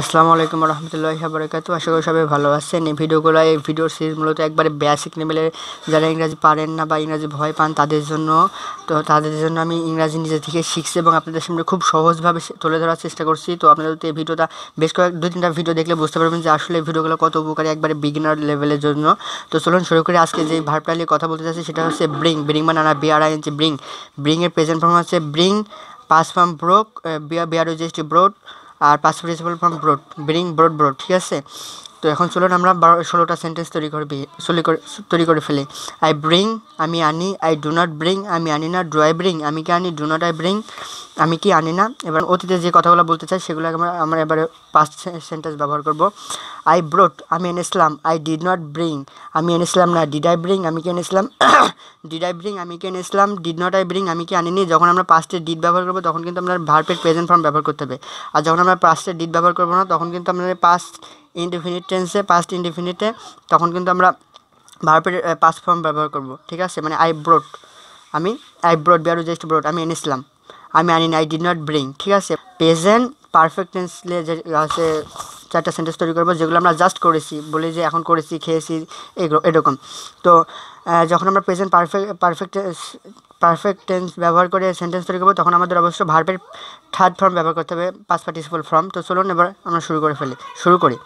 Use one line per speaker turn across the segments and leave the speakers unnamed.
আসসালামু আলাইকুম রহমতুল্লাহি ওয়া বারাকাতুহু। আশা করি সবাই ভালো আছেন। এই ভিডিও সিরিজ মূলত একবারে বেসিক লেভেলের যারা ইংরাজি পারেন না বা ইংরাজি ভয় পান তাদের জন্য। তো তাদের জন্য আমি ইংরাজি নিজে থেকে শিখছি এবং আপনাদের সামনে খুব সহজভাবে তুলে ধরার চেষ্টা করছি। তো আপনারা যদি এই ভিডিওটা বেশ দুই তিনটা ভিডিও দেখলে বুঝতে পারবেন যে আসলে এই ভিডিওগুলো কত উপকারী একবারে বিগিনার লেভেলের জন্য। তো চলুন শুরু করে। আজকে যে ভার্বটা নিয়ে কথা বলতে চাচ্ছি সেটা হচ্ছে ব্রিং মানে আনা, BRING ব্রিং এর প্রেজেন্ট ফর্ম হচ্ছে bring, past form broke, brought, আর past participle form brought, brought, ঠিক আছে। তো এখন চলুন আমরা 16টা সেন্টেন্স তৈরি করে ফেলি। আই ব্রিং, আমি আনি। আই ডু নট ব্রিং, আমি আনি না। ডু আই ব্রিং, আমি কি আনি। ডু নট আই ব্রিং, আমি কি আনি না। এবার অতীতে যে কথাগুলো বলতে চাই সেগুলো আমরা এবারে পাস্ট সেন্টেন্স ব্যবহার করব। আই ব্রোট, আমি এনেছিলাম। আই ডিড নট ব্রিং, আমি এনেছিলাম না। ডিড আই ব্রিং, আমি কি এনেছিলাম। ডিড আই ব্রিং, আমি কি এনেছিলাম। ডিড নট আই ব্রিং, আমি কি আনিনি। যখন আমরা পাস্টে ডিড ব্যবহার করবো তখন কিন্তু আমরা ভার্বের প্রেজেন্ট ফর্ম ব্যবহার করতে হবে। আর যখন আমরা পাস্টে ডিড ব্যবহার করবো না তখন কিন্তু আমরা পাস্ট ইনডিফিনিটে তখন কিন্তু আমরা ভার্বের পাস্ট ফর্ম ব্যবহার করব, ঠিক আছে। মানে আই ব্রোট, ব্রোট, আমি এনেছিলাম। আমি আনিনি, আই ডিড নট ব্রিং, ঠিক আছে। প্রেজেন্ট পারফেক্ট টেন্সে যে আছে 4টা সেন্টেন্স তৈরি করবো যেগুলো আমরা জাস্ট করেছি, বলি যে এখন করেছি, খেয়েছি, এরকম। তো যখন আমরা প্রেজেন্ট পারফেক্ট টেন্স ব্যবহার করে সেন্টেন্স তৈরি করবো তখন আমাদের অবশ্য ভার্বের থার্ড ফর্ম ব্যবহার করতে হবে, পাস্ট পার্টিসিপল ফর্ম। তো চলুন এবার আমরা শুরু করি।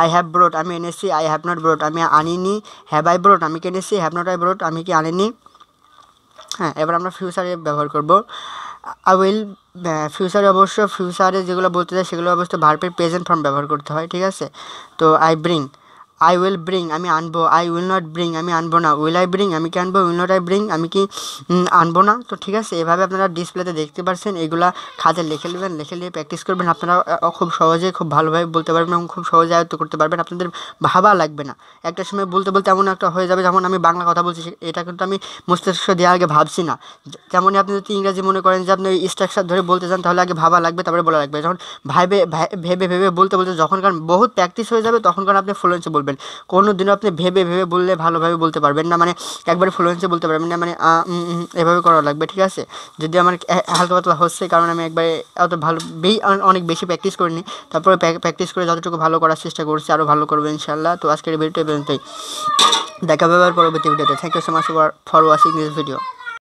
আই হ্যাভ ব্রোট, আমি এনেছি। আই হ্যাভ নট ব্রোট, আমি আনিনি। হ্যাভ আই ব্রোট, আমি কি এনেছি। হ্যাভ নট আই ব্রোট, আমি কি আনিনি। হ্যাঁ, এবার আমরা ফিউচারে ব্যবহার করব। আই উইল, ফিউচারে যেগুলো বলতে চাই সেগুলো অবশ্য ভার্বের প্রেজেন্ট ফর্ম ব্যবহার করতে হয়, ঠিক আছে। তো আই উইল ব্রিং, আমি আনবো। আই উইল নট ব্রিং, আমি আনবো না। উইল আই ব্রিং, আমি কি আনবো। উইল নট আই ব্রিং, আমি কি আনবো না। তো ঠিক আছে, এভাবে আপনারা ডিসপ্লেতে দেখতে পাচ্ছেন। এগুলা খাতায় লিখে নেবেন, লিখে নিয়ে প্র্যাকটিস করবেন। আপনারা খুব সহজে, খুব ভালোভাবে বলতে পারবেন এবং খুব সহজে আয়ত্ত করতে পারবেন। আপনাদের ভাবা লাগবে না। একটা সময় বলতে এমন একটা হয়ে যাবে, যেমন আমি বাংলা কথা বলছি এটা কিন্তু আমি মস্তিষ্ক দিয়ে আগে ভাবছি না। তেমনই আপনি যদি ইংরাজি মনে করেন যে আপনি স্ট্রাকচার ধরে বলতে চান তাহলে আগে ভাবা লাগবে, তারপরে বলা লাগবে। যখন ভেবে বলতে যখন কারণ বহুত প্র্যাকটিস হয়ে যাবে তখন কারণ আপনি ফ্লুয়েন্সি বলবেন। কোনো দিনও আপনি ভেবে বললে ভালোভাবে বলতে পারবেন না, মানে একবারে ফ্লুয়েন্সি বলতে পারবেন না, মানে এভাবে করা লাগবে, ঠিক আছে। যদি আমার হালকা পাতলা হচ্ছে কারণ আমি একবারে অত ভালো অনেক বেশি প্র্যাকটিস করিনি, তারপরে প্র্যাকটিস করে যতটুকু ভালো করার চেষ্টা করছি, আরও ভালো করবো ইনশাল্লাহ। তো আজকের ভিডিওটা পর্যন্তই, দেখা হবে পরবর্তী ভিডিওতে। Thank you so much for watching this video.